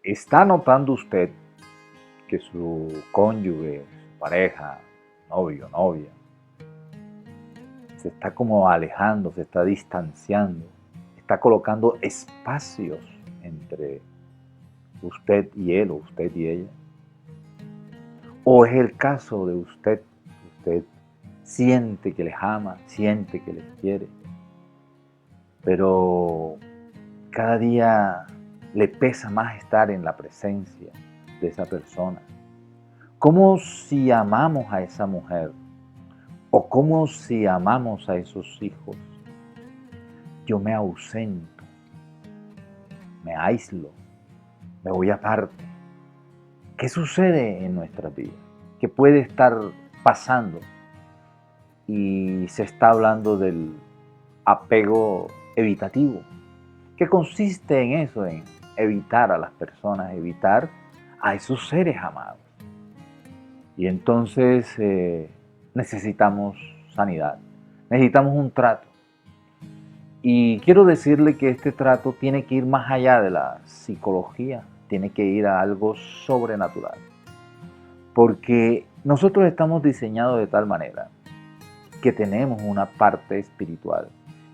¿Está notando usted que su cónyuge, su pareja, novio, novia, se está como alejando, se está distanciando, está colocando espacios entre usted y él o usted y ella? ¿O es el caso de usted siente que les ama, siente que les quiere, pero cada día le pesa más estar en la presencia de esa persona? ¿Cómo si amamos a esa mujer o cómo si amamos a esos hijos, yo me ausento, me aíslo, me voy aparte? ¿Qué sucede en nuestra vida? ¿Qué puede estar pasando? Y se está hablando del apego evitativo. ¿Qué consiste en eso? En evitar a las personas, evitar a esos seres amados. Y entonces necesitamos sanidad, necesitamos un trato. Y quiero decirle que este trato tiene que ir más allá de la psicología, tiene que ir a algo sobrenatural. Porque nosotros estamos diseñados de tal manera que tenemos una parte espiritual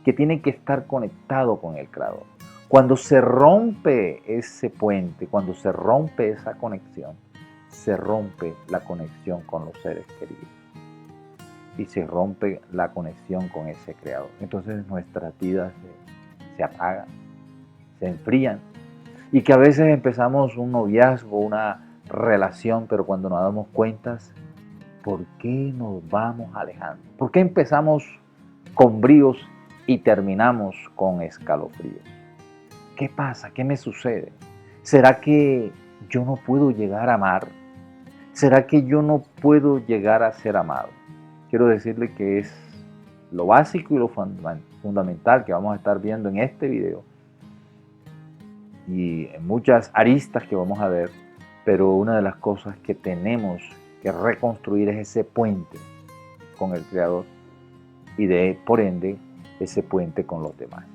que tiene que estar conectado con el Creador. Cuando se rompe ese puente, cuando se rompe esa conexión, se rompe la conexión con los seres queridos y se rompe la conexión con ese Creador. Entonces nuestras vidas se apagan, se enfrían, y que a veces empezamos un noviazgo, una relación, pero cuando nos damos cuenta, ¿por qué nos vamos alejando? ¿Por qué empezamos con bríos y terminamos con escalofríos? ¿Qué pasa? ¿Qué me sucede? ¿Será que yo no puedo llegar a amar? ¿Será que yo no puedo llegar a ser amado? Quiero decirle que es lo básico y lo fundamental que vamos a estar viendo en este video y en muchas aristas que vamos a ver, pero una de las cosas que tenemos que reconstruir es ese puente con el Creador y por ende ese puente con los demás.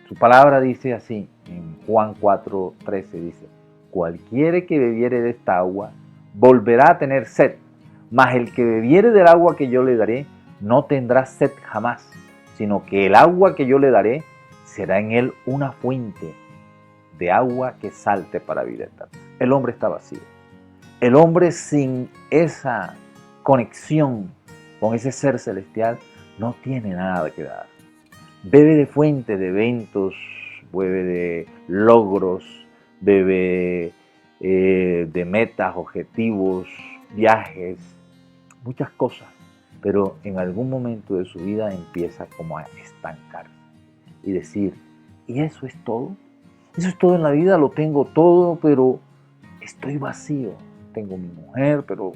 Su palabra dice así, en Juan 4:13 dice: cualquiera que bebiere de esta agua volverá a tener sed, mas el que bebiere del agua que yo le daré no tendrá sed jamás, sino que el agua que yo le daré será en él una fuente de agua que salte para vida eterna. El hombre está vacío. El hombre sin esa conexión con ese ser celestial no tiene nada que dar. Bebe de fuente de eventos, bebe de logros, bebe de metas, objetivos, viajes, muchas cosas, pero en algún momento de su vida empieza como a estancarse y decir: ¿y eso es todo? Eso es todo en la vida, lo tengo todo, pero estoy vacío. Tengo mi mujer, pero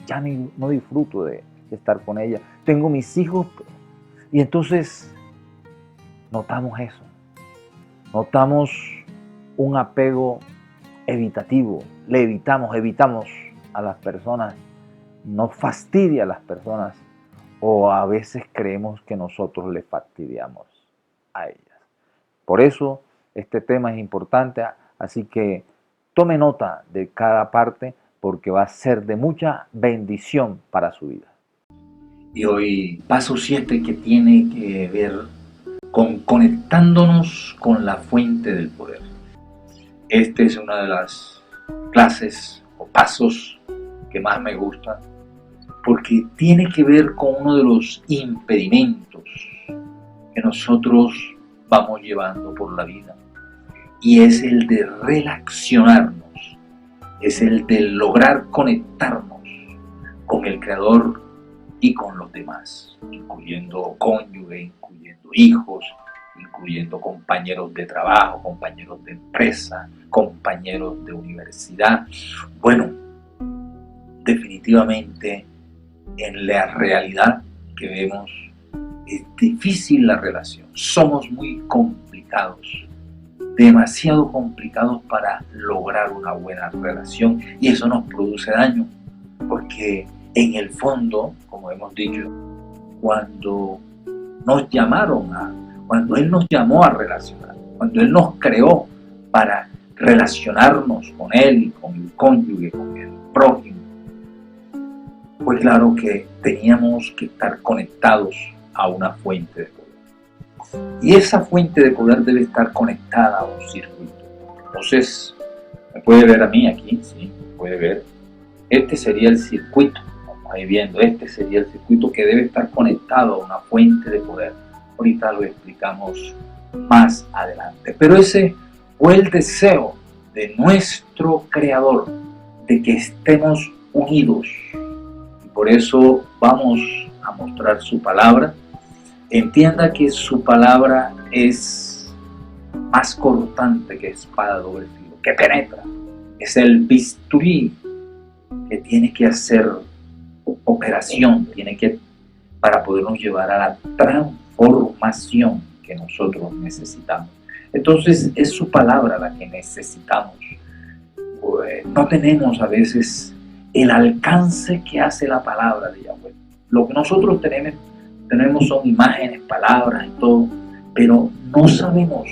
ya no disfruto de estar con ella. Tengo mis hijos, y entonces notamos eso. Notamos un apego evitativo. Le evitamos a las personas, nos fastidia a las personas, o a veces creemos que nosotros le fastidiamos a ellas. Por eso este tema es importante, así que tome nota de cada parte porque va a ser de mucha bendición para su vida. Y hoy, paso 7, que tiene que ver con conectándonos con la fuente del poder. Esta es una de las clases o pasos que más me gustan, porque tiene que ver con uno de los impedimentos que nosotros vamos llevando por la vida, y es el de relacionarnos, es el de lograr conectarnos con el Creador y con los demás, incluyendo cónyuge, incluyendo hijos, incluyendo compañeros de trabajo, compañeros de empresa, compañeros de universidad. Bueno, definitivamente en la realidad que vemos es difícil la relación. Somos muy complicados, demasiado complicados para lograr una buena relación, y eso nos produce daño, porque en el fondo, como hemos dicho, cuando Él nos llamó a relacionar, cuando Él nos creó para relacionarnos con Él y con el cónyuge, con el prójimo, pues claro que teníamos que estar conectados a una fuente de poder. Y esa fuente de poder debe estar conectada a un circuito. Entonces, me puede ver a mí aquí, sí, me puede ver. Este sería el circuito, vamos a ir viendo, este sería el circuito que debe estar conectado a una fuente de poder. Ahorita lo explicamos más adelante. Pero ese fue el deseo de nuestro Creador, de que estemos unidos. Y por eso vamos a mostrar su palabra. Entienda que su palabra es más cortante que espada de doble filo, que penetra. Es el bisturí que tiene que hacer operación, para podernos llevar a la transformación que nosotros necesitamos. Entonces es su palabra la que necesitamos. Pues, no tenemos a veces el alcance que hace la palabra de Yahweh. Lo que nosotros tenemos son imágenes, palabras y todo, pero no sabemos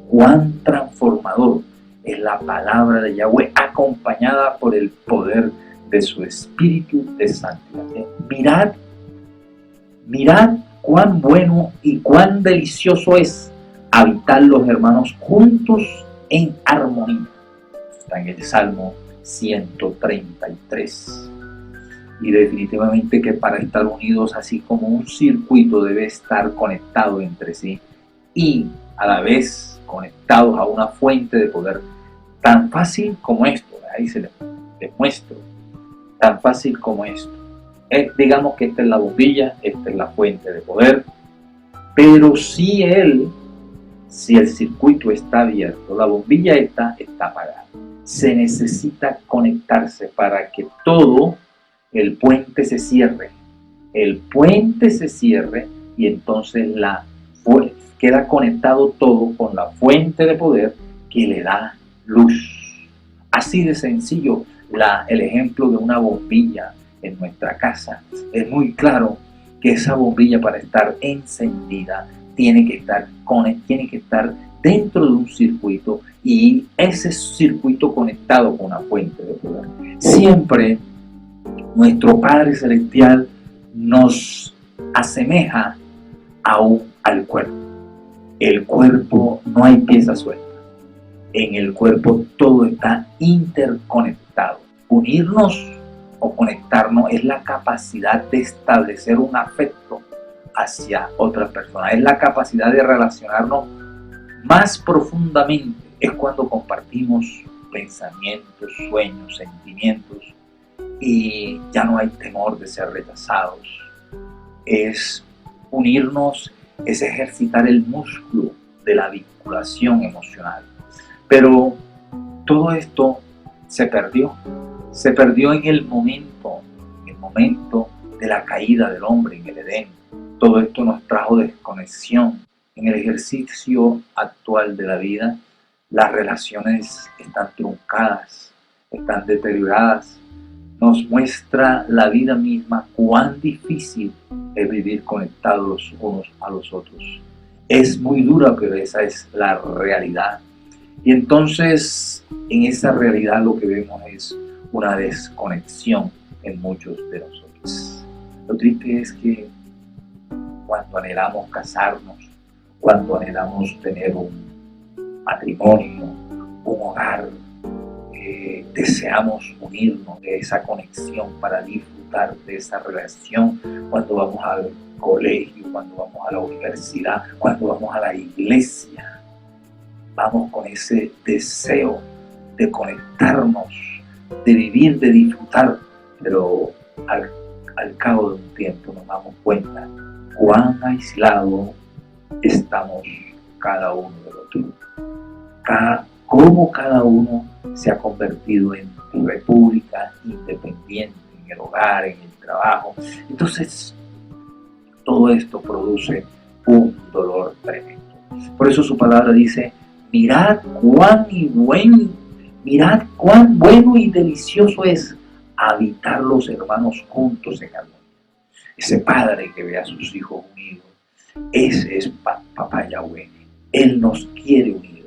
cuán transformador es la palabra de Yahweh acompañada por el poder de su Espíritu de Santidad. Mirad cuán bueno y cuán delicioso es habitar los hermanos juntos en armonía. Está en el Salmo 133. Y definitivamente que para estar unidos, así como un circuito debe estar conectado entre sí y a la vez conectados a una fuente de poder, tan fácil como esto, ahí se les muestro, tan fácil como esto. Digamos que esta es la bombilla, esta es la fuente de poder, pero si el circuito está abierto, la bombilla está apagada, se necesita conectarse para que todo el puente se cierre. El puente se cierre y entonces queda conectado todo con la fuente de poder que le da luz. Así de sencillo, el ejemplo de una bombilla en nuestra casa. Es muy claro que esa bombilla, para estar encendida, tiene que estar dentro de un circuito, y ese circuito conectado con una fuente de poder. Siempre nuestro Padre Celestial nos asemeja al cuerpo. El cuerpo no hay pieza suelta. En el cuerpo todo está interconectado. Unirnos o conectarnos es la capacidad de establecer un afecto hacia otra persona. Es la capacidad de relacionarnos más profundamente. Es cuando compartimos pensamientos, sueños, sentimientos, y ya no hay temor de ser rechazados. Es unirnos, es ejercitar el músculo de la vinculación emocional. Pero todo esto se perdió en el momento de la caída del hombre en el Edén. Todo esto nos trajo desconexión. En el ejercicio actual de la vida, las relaciones están truncadas, están deterioradas. Nos muestra la vida misma cuán difícil es vivir conectados los unos a los otros. Es muy dura, pero esa es la realidad. Y entonces, en esa realidad lo que vemos es una desconexión en muchos de nosotros. Lo triste es que cuando anhelamos casarnos, cuando anhelamos tener un matrimonio, un hogar, deseamos unirnos de esa conexión para disfrutar de esa relación, cuando vamos al colegio, cuando vamos a la universidad, cuando vamos a la iglesia, vamos con ese deseo de conectarnos, de vivir, de disfrutar, pero al cabo de un tiempo nos damos cuenta cuán aislados estamos cada uno del otro. Cómo cada uno se ha convertido en república independiente, en el hogar, en el trabajo. Entonces, todo esto produce un dolor tremendo. Por eso su palabra dice: mirad cuán bueno y delicioso es habitar los hermanos juntos en armonía. Ese padre que ve a sus hijos unidos, ese es Papá Yahweh. Él nos quiere unidos.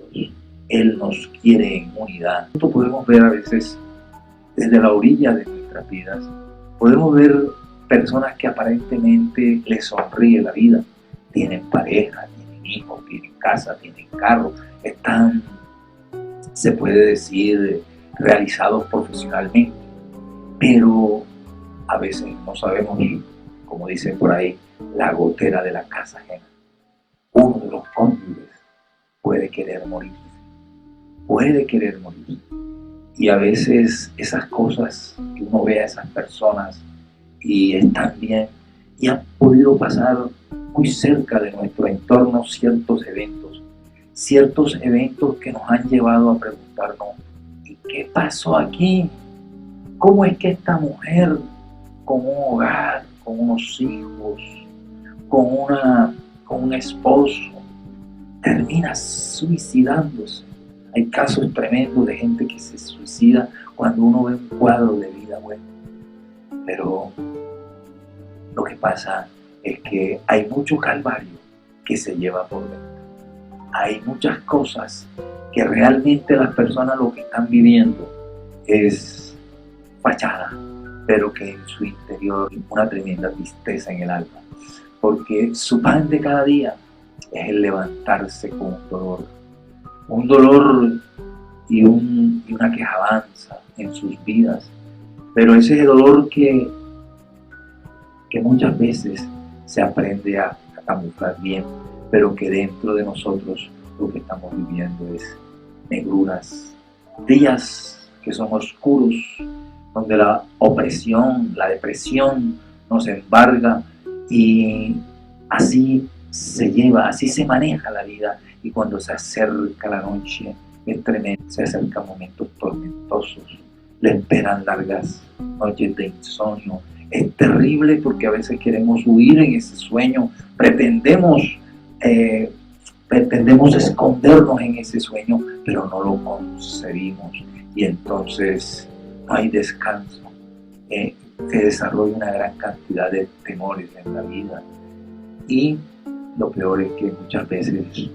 Él nos quiere en unidad. Esto podemos ver a veces desde la orilla de nuestras vidas. Podemos ver personas que aparentemente les sonríe la vida. Tienen pareja, tienen hijos, tienen casa, tienen carro. Están, se puede decir, realizados profesionalmente. Pero a veces no sabemos, como dicen por ahí, la gotera de la casa ajena. Uno de los cónyuges puede querer morir. Y a veces esas cosas que uno ve a esas personas y están bien y han podido pasar muy cerca de nuestro entorno ciertos eventos que nos han llevado a preguntarnos, ¿y qué pasó aquí? ¿Cómo es que esta mujer con un hogar, con unos hijos, con un esposo, termina suicidándose? Hay casos tremendos de gente que se suicida cuando uno ve un cuadro de vida bueno. Pero lo que pasa es que hay mucho calvario que se lleva por dentro. Hay muchas cosas que realmente las personas lo que están viviendo es fachada, pero que en su interior hay una tremenda tristeza en el alma. Porque su pan de cada día es el levantarse con un dolor y una quejanza en sus vidas, pero ese dolor que muchas veces se aprende a camuflar bien, pero que dentro de nosotros lo que estamos viviendo es negruras, días que son oscuros, donde la opresión, la depresión nos embarga y así se lleva, así se maneja la vida. Y cuando se acerca la noche, es tremendo, se acercan momentos tormentosos, le esperan largas noches de insomnio. Es terrible porque a veces queremos huir en ese sueño, pretendemos escondernos en ese sueño, pero no lo concebimos y entonces no hay descanso. Se desarrolla una gran cantidad de temores en la vida y lo peor es que muchas veces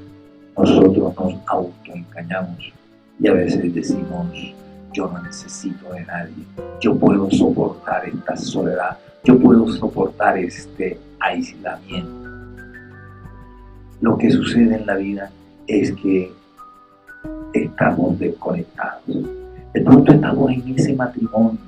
nosotros nos autoengañamos y a veces decimos, yo no necesito de nadie, yo puedo soportar esta soledad, yo puedo soportar este aislamiento. Lo que sucede en la vida es que estamos desconectados. De pronto estamos en ese matrimonio,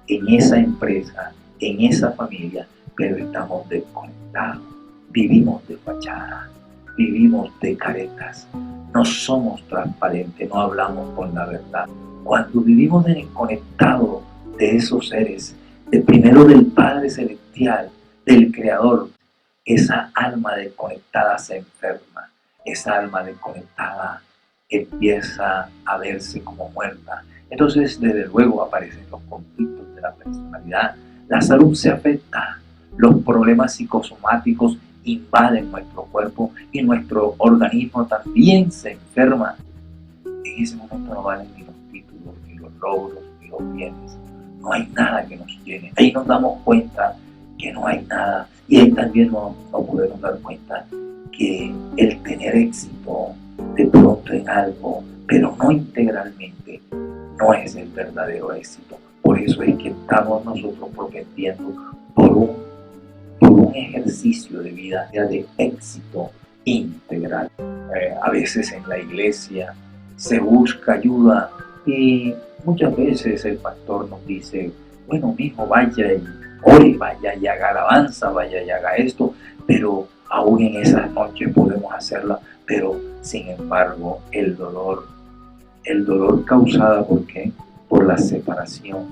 en esa empresa, en esa familia, pero estamos desconectados. Vivimos de fachada, vivimos de caretas, no somos transparentes, no hablamos con la verdad. Cuando vivimos desconectados de esos seres, primero del Padre Celestial, del Creador, esa alma desconectada se enferma, esa alma desconectada empieza a verse como muerta. Entonces, desde luego, aparecen los conflictos de la personalidad, la salud se afecta, los problemas psicosomáticos invaden nuestro cuerpo y nuestro organismo también se enferma. En ese momento no valen ni los títulos, ni los logros, ni los bienes. No hay nada que nos llene. Ahí nos damos cuenta que no hay nada. Y ahí también no podemos dar cuenta que el tener éxito de pronto en algo, pero no integralmente, no es el verdadero éxito. Por eso es que estamos nosotros propendiendo por un ejercicio de vida de éxito integral. A veces en la iglesia se busca ayuda y muchas veces el pastor nos dice, bueno, mijo, vaya y ore, vaya y haga alabanza, vaya y haga esto, pero aún en esas noches podemos hacerla, pero sin embargo el dolor causado ¿por qué? Por la separación,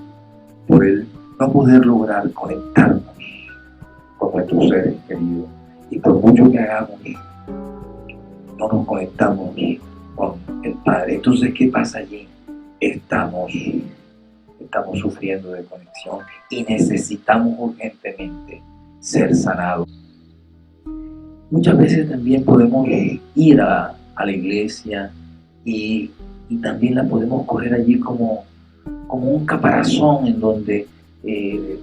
por el no poder lograr conectarnos con nuestros seres queridos, y por mucho que hagamos no nos conectamos con el Padre. Entonces, ¿qué pasa allí? Estamos sufriendo de conexión y necesitamos urgentemente ser sanados. Muchas veces también podemos ir a la iglesia y también la podemos coger allí como un caparazón en donde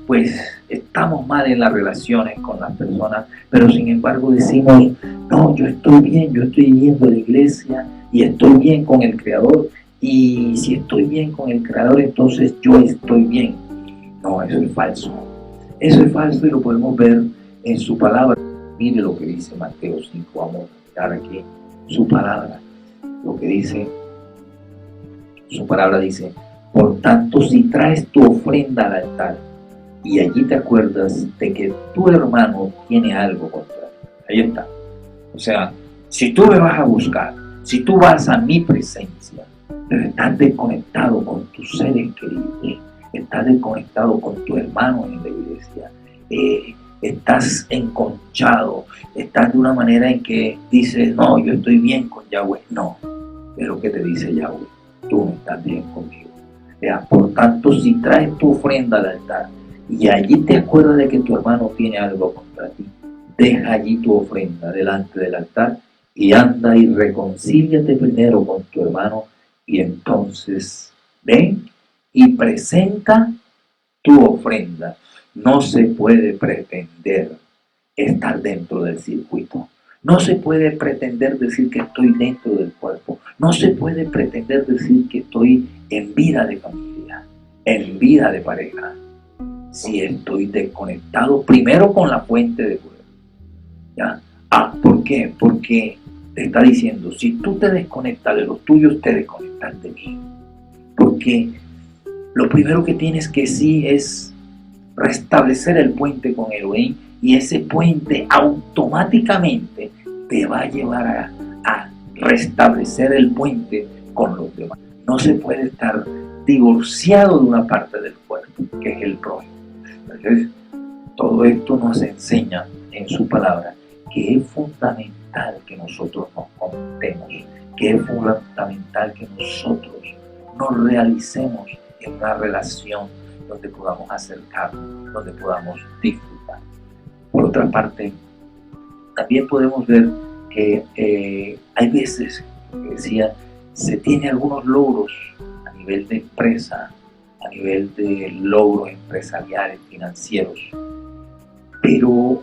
pues estamos mal en las relaciones con las personas, pero sin embargo decimos, no, yo estoy bien, yo estoy yendo a la iglesia, y estoy bien con el Creador, y si estoy bien con el Creador, entonces yo estoy bien. No, eso es falso. Eso es falso y lo podemos ver en su palabra. Mire lo que dice Mateo 5. Vamos a mirar aquí su palabra. Lo que dice, su palabra dice: por tanto, si traes tu ofrenda al altar y allí te acuerdas de que tu hermano tiene algo contra ti. Ahí está. O sea, si tú me vas a buscar, si tú vas a mi presencia, pero estás desconectado con tus seres queridos, estás desconectado con tu hermano en la iglesia, estás enconchado, estás de una manera en que dices, no, yo estoy bien con Yahweh. No, pero ¿qué te dice Yahweh? Tú no estás bien conmigo. Por tanto, si traes tu ofrenda al altar y allí te acuerdas de que tu hermano tiene algo contra ti, deja allí tu ofrenda delante del altar y anda y reconcíliate primero con tu hermano, y entonces ven y presenta tu ofrenda. No se puede pretender estar dentro del circuito. No se puede pretender decir que estoy dentro del cuerpo. No se puede pretender decir que estoy en vida de familia, en vida de pareja, si estoy desconectado primero con la fuente de poder. ¿Ya? ¿Por qué? Porque te está diciendo, si tú te desconectas de los tuyos, te desconectas de mí. Porque lo primero que tienes que sí es restablecer el puente con Elohim, y ese puente automáticamente te va a llevar a restablecer el puente con los demás. No se puede estar divorciado de una parte del cuerpo, que es el prójimo. Entonces, todo esto nos enseña en su palabra que es fundamental que nosotros nos conectemos, que es fundamental que nosotros nos realicemos en una relación donde podamos acercarnos, donde podamos disfrutar. Por otra parte, también podemos ver que hay veces, como decía, se tiene algunos logros a nivel de empresa, a nivel de logros empresariales, financieros, pero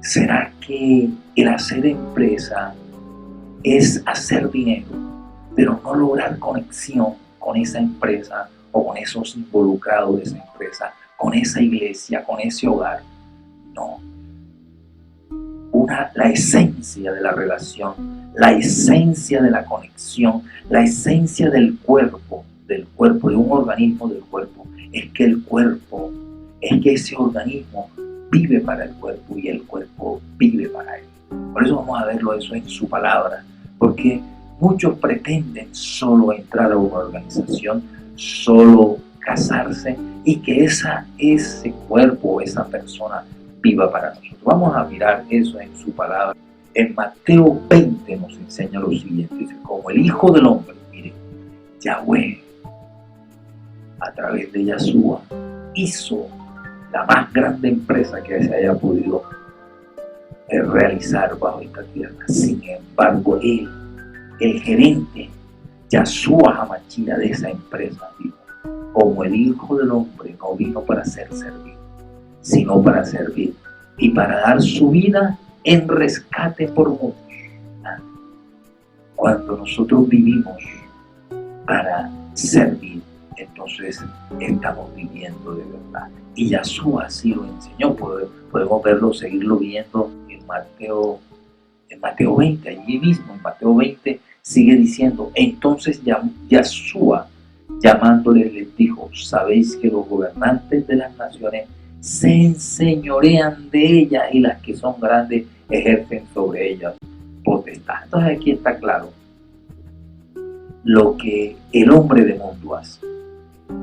¿será que el hacer empresa es hacer dinero, pero no lograr conexión con esa empresa o con esos involucrados de esa empresa, con esa iglesia, con ese hogar? No. La esencia de la relación, la esencia de la conexión, la esencia del cuerpo, de un organismo del cuerpo, es que ese organismo vive para el cuerpo y el cuerpo vive para él. Por eso vamos a verlo eso en su palabra, porque muchos pretenden solo entrar a una organización, solo casarse y que ese cuerpo, esa persona viva para nosotros. Vamos a mirar eso en su palabra. En Mateo 20 nos enseña lo siguiente: dice, como el Hijo del Hombre, mire, Yahweh, a través de Yahshua, hizo la más grande empresa que se haya podido realizar bajo esta tierra. Sin embargo, él, el gerente, Yahshua HaMashiach de esa empresa, dijo, como el Hijo del Hombre no vino para ser servido, sino para servir y para dar su vida en rescate por muchos. Cuando nosotros vivimos para servir, entonces estamos viviendo de verdad. Y Yahshua así lo enseñó. Podemos verlo, seguirlo viendo en Mateo 20, allí mismo, en Mateo 20 sigue diciendo, entonces Yahshua llamándoles les dijo, sabéis que los gobernantes de las naciones se enseñorean de ellas y las que son grandes ejercen sobre ellas potestad. Entonces aquí está claro lo que el hombre del mundo hace.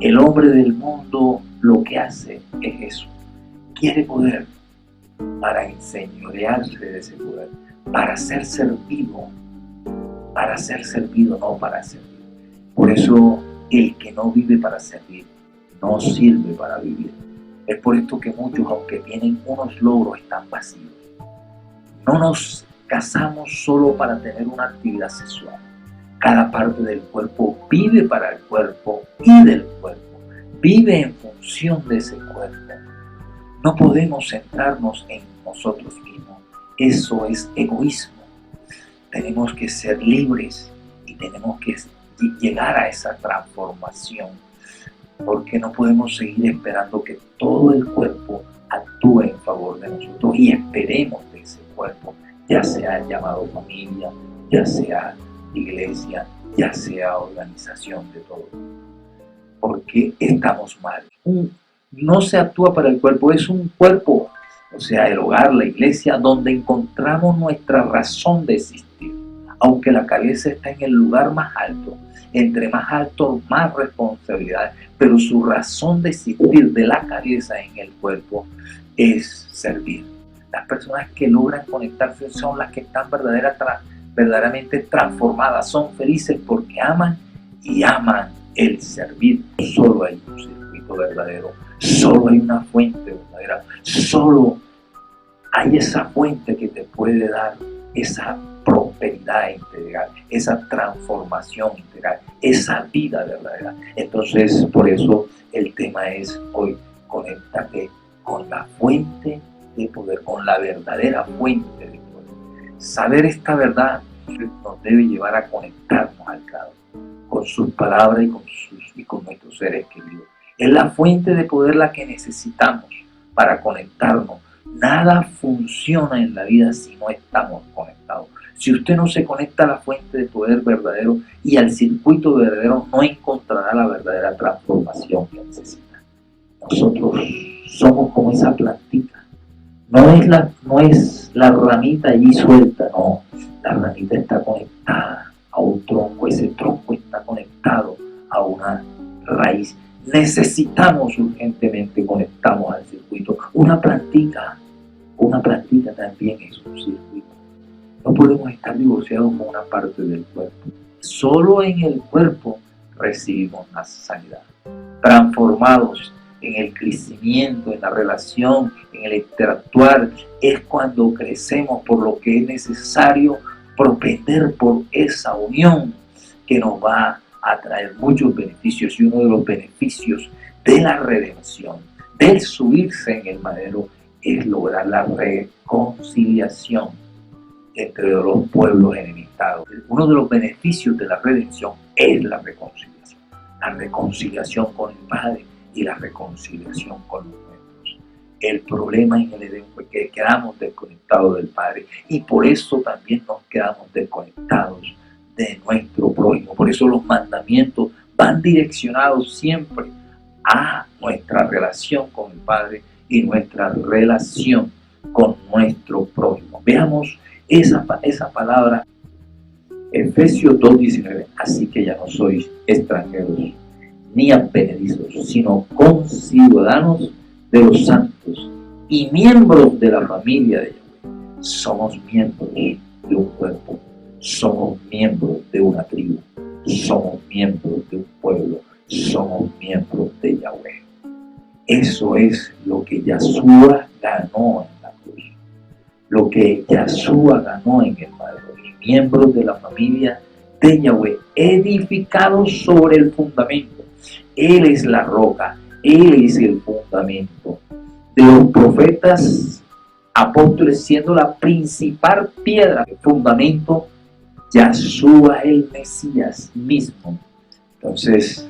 El hombre del mundo lo que hace es eso. Quiere poder para enseñorearse de ese poder, para ser servido, no para servir. Por eso el que no vive para servir no sirve para vivir. Es por esto que muchos, aunque tienen unos logros, están vacíos. No nos casamos solo para tener una actividad sexual. Cada parte del cuerpo vive para el cuerpo y del cuerpo. Vive en función de ese cuerpo. No podemos centrarnos en nosotros mismos. Eso es egoísmo. tenemos que ser libres y tenemos que llegar a esa transformación, porque no podemos seguir esperando que todo el cuerpo actúe en favor de nosotros y esperemos de ese cuerpo, ya sea llamado familia, ya sea iglesia, ya sea organización de todo, porque estamos mal. No se actúa para el cuerpo, es un cuerpo, o sea, el hogar, la iglesia, donde encontramos nuestra razón de existir. Aunque la cabeza está en el lugar más alto, entre más alto, más responsabilidades, pero su razón de existir de la cabeza en el cuerpo es servir. Las personas que logran conectarse son las que están verdaderamente transformadas, son felices porque aman y aman el servir. Solo hay un circuito verdadero, solo hay una fuente verdadera, solo hay esa fuente que te puede dar esa prosperidad integral, esa transformación integral, esa vida verdadera. Entonces, por eso el tema es hoy, conéctate con la fuente de poder, con la verdadera fuente de poder. Saber esta verdad nos debe llevar a conectarnos al Creador, con sus palabras y con nuestros seres queridos. Es la fuente de poder la que necesitamos para conectarnos. Nada funciona en la vida si no estamos conectados. Si usted no se conecta a la fuente de poder verdadero y al circuito verdadero, no encontrará la verdadera transformación que necesita. Nosotros somos como esa plantita. No es la ramita allí suelta, no. La ramita está conectada a un tronco, ese tronco está conectado a una raíz. Necesitamos urgentemente conectarnos al circuito. Una plantita también es un circuito. No podemos estar divorciados con una parte del cuerpo. Solo en el cuerpo recibimos la sanidad. Transformados en el crecimiento, en la relación, en el interactuar, es cuando crecemos, por lo que es necesario propender por esa unión que nos va a traer muchos beneficios. Y uno de los beneficios de la redención, del subirse en el madero, es lograr la reconciliación entre los pueblos enemistados. Uno de los beneficios de la redención es la reconciliación con el Padre y la reconciliación con los nuestros. El problema en el Edén fue que quedamos desconectados del Padre y por eso también nos quedamos desconectados de nuestro prójimo. Por eso los mandamientos van direccionados siempre a nuestra relación con el Padre y nuestra relación con nuestro prójimo. Veamos esa palabra, Efesios 2:19. Así que ya no sois extranjeros ni advenedizos, sino conciudadanos de los santos y miembros de la familia de Yahweh. Somos miembros de un cuerpo, somos miembros de una tribu, somos miembros de un pueblo, somos miembros de Yahweh. Eso es lo que Yahshua ganó en la cruz, lo que Yahshua ganó en el madero. Y miembros de la familia de Yahweh, edificados sobre el fundamento. Él es la roca, Él es el fundamento. De los profetas, apóstoles, siendo la principal piedra, el fundamento, Yahshua el Mesías mismo. Entonces,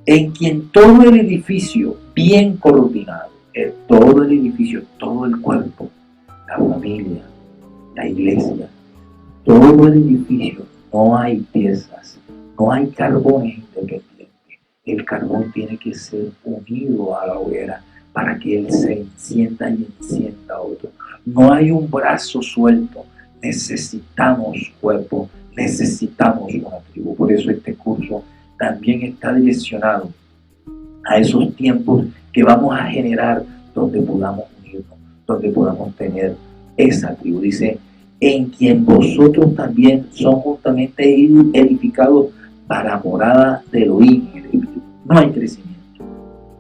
en quien todo el edificio bien coordinado, todo el edificio, todo el cuerpo, la familia, la iglesia, todo el edificio, no hay piezas, no hay carbones independientes. El carbón tiene que ser unido a la hoguera para que él se encienda y encienda otro. No hay un brazo suelto, necesitamos cuerpo, necesitamos una tribu. Por eso este curso también está direccionado a esos tiempos que vamos a generar donde podamos unirnos, donde podamos tener esa tribu. Dice, en quien vosotros también son justamente edificados para morada de Elohim. No hay crecimiento,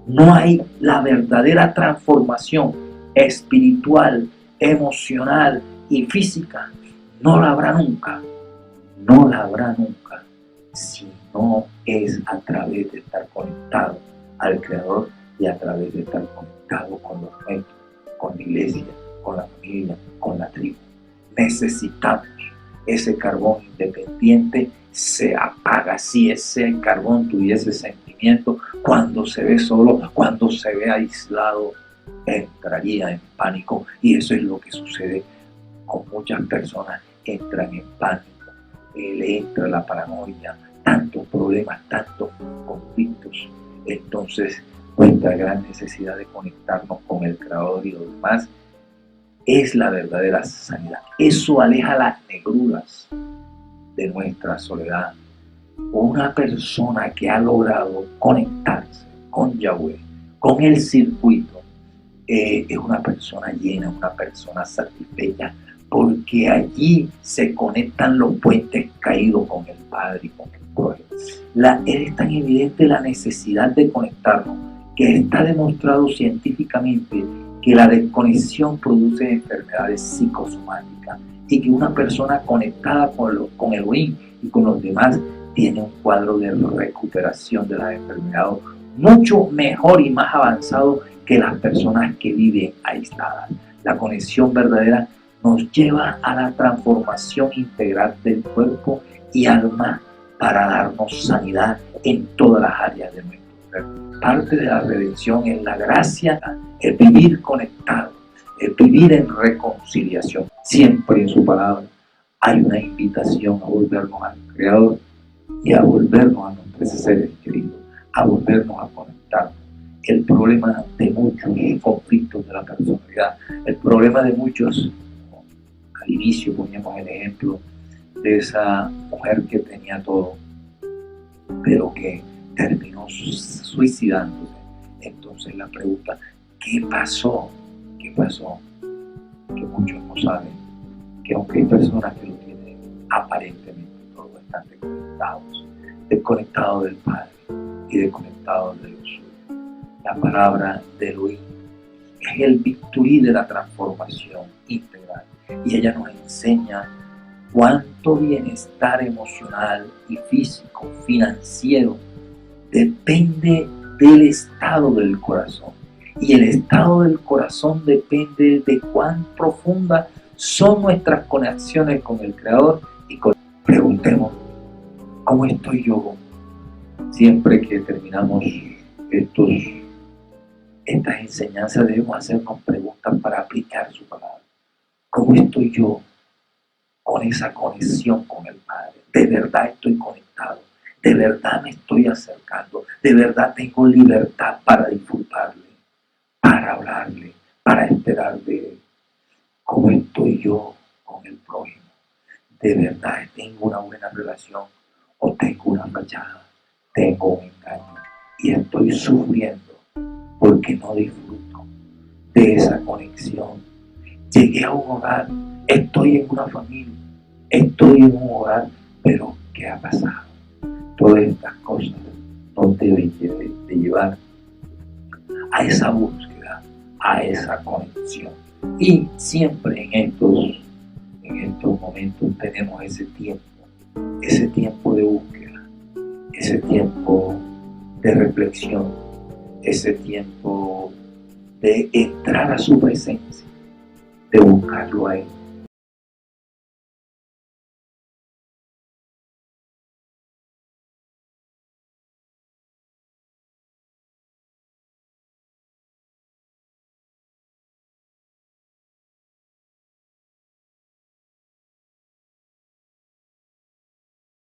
no hay la verdadera transformación espiritual, emocional y física. No la habrá nunca, no la habrá nunca, si no es a través de estar conectado al Creador y a través de estar conectado con los nuestros, con la iglesia, con la familia, con la tribu. Necesitamos ese carbón independiente se apaga. Si ese carbón tuviese sentimiento, cuando se ve solo, cuando se ve aislado, entraría en pánico. Y eso es lo que sucede con muchas personas. Entran en pánico, le entra la paranoia, tantos problemas, tantos conflictos. Entonces, nuestra gran necesidad de conectarnos con el Creador y los demás es la verdadera sanidad. Eso aleja las negruras de nuestra soledad. Una persona que ha logrado conectarse con Yahweh, con el circuito, es una persona llena, una persona satisfecha, porque allí se conectan los puentes caídos con el Padre y con el Prójimo. Es tan evidente la necesidad de conectarnos que está demostrado científicamente que la desconexión produce enfermedades psicosomáticas y que una persona conectada con Elohim y con los demás tiene un cuadro de recuperación de las enfermedades mucho mejor y más avanzado que las personas que viven aisladas. La conexión verdadera nos lleva a la transformación integral del cuerpo y alma para darnos sanidad en todas las áreas de nuestro ser. Parte de la redención es la gracia, el vivir conectado, el vivir en reconciliación. Siempre en su palabra hay una invitación a volvernos al Creador y a volvernos a nuestros seres queridos, a volvernos a conectarnos. El problema de muchos conflictos de la personalidad, el problema de muchos, al inicio poníamos el ejemplo de esa mujer que tenía todo, pero que terminó suicidándose. Entonces la pregunta, ¿qué pasó? ¿Qué pasó? Que muchos no saben, que aunque hay personas que lo tienen aparentemente todo, están desconectados del Padre y desconectados de los suyos. La palabra de Elohim es el bisturí de la transformación integral y ella nos enseña cuánto bienestar emocional y físico, financiero, depende del estado del corazón. Y el estado del corazón depende de cuán profundas son nuestras conexiones con el Creador y con... Preguntemos, ¿cómo estoy yo? Siempre que terminamos estas enseñanzas debemos hacernos preguntas para aplicar su palabra. ¿Cómo estoy yo con esa conexión con el Padre? ¿De verdad estoy conectado? ¿De verdad me estoy acercando? ¿De verdad tengo libertad para disfrutarle, para hablarle, para esperar de él? ¿Cómo estoy yo con el prójimo? ¿De verdad tengo una buena relación o tengo una fachada? Tengo un engaño y estoy sufriendo porque no disfruto de esa conexión. Llegué a un hogar, estoy en una familia, estoy en un hogar, pero ¿qué ha pasado? Todas estas cosas nos deben de llevar a esa búsqueda, a esa conexión. Y siempre en estos momentos tenemos ese tiempo de búsqueda, ese tiempo de reflexión, ese tiempo de entrar a su presencia, de buscarlo a él,